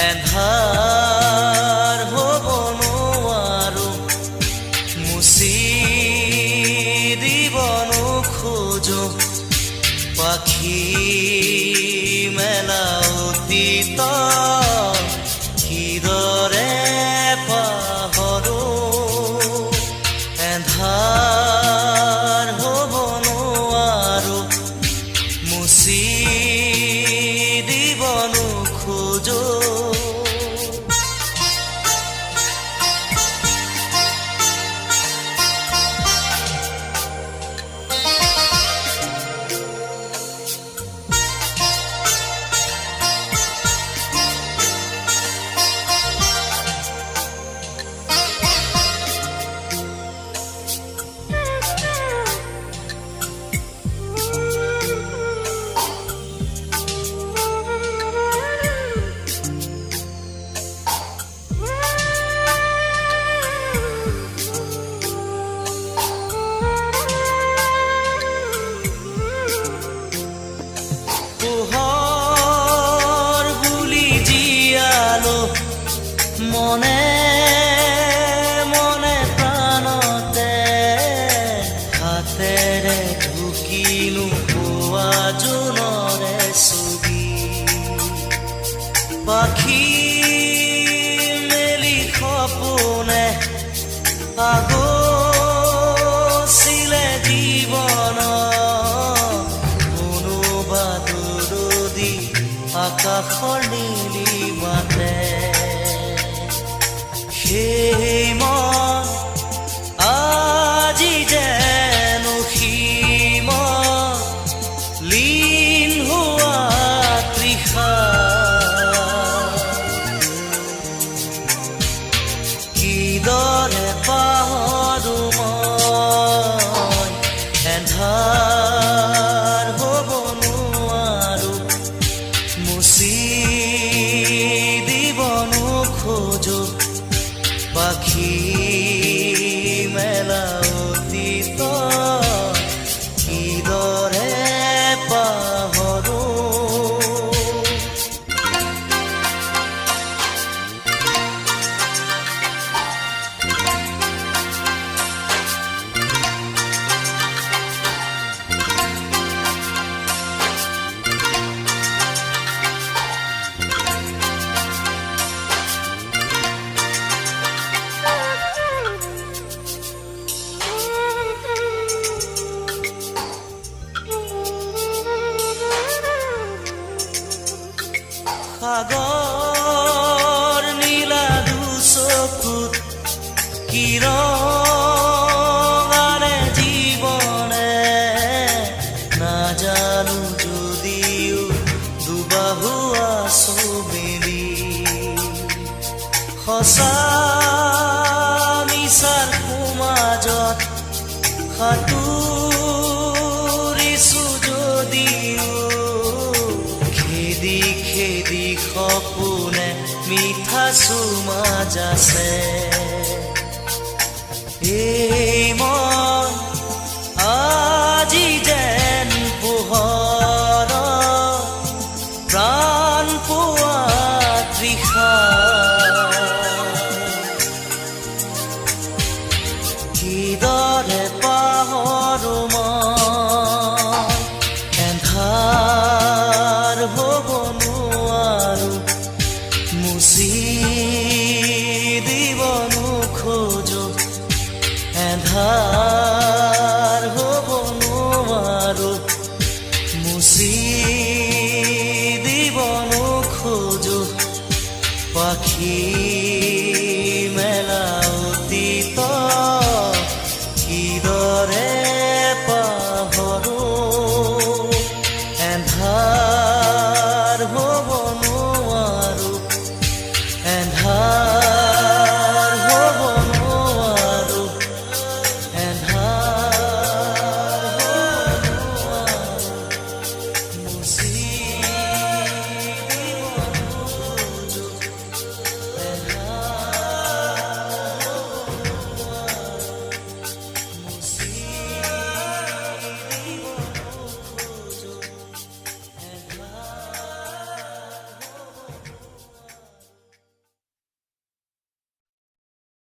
এন্ধাৰ হ'ব নোৱাৰো মুচি দিব নোখোজো পাখি মেলা অতীত কিদৰে পাহৰো এন্ধাৰ হ'ব নোৱাৰো মুচি দিব নোখোজো মনে মনে প্ৰাণতে হাতেৰে ঢুকিনো পোৱা জোনৰে ছবি পাখি মেলি সপোনে আগছিলে জীৱন কোনোবা দূৰদী আকাশৰ নীলিমাতে সেই মন আজি যেন সীমত লীন হোৱা তৃষা কিদৰে পাহৰো মই এন্ধাৰ হ'ব নোৱাৰো মুচি দিব নোখোজো পাখি মেলা অতীত কিদৰে পাহৰো সাগৰ নীলা দুচকুত কিৰণাৰে জীৱনে নাজানো যদিও দুবাহু আছো মেলি সঁচা মিছাৰ সমাজত সাঁতুৰিছো যদিও খেদি সপোনে মিঠা চুমা যাছে এই মন আজি যেন পোহৰ প্ৰাণ পোৱা তৃষা কিদৰে পাহৰো মই এন্ধাৰ হ'ব মুচি দিব নোখোজো এন্ধাৰ হ'ব নোৱাৰো মুচি দিব নোখোজো পাখি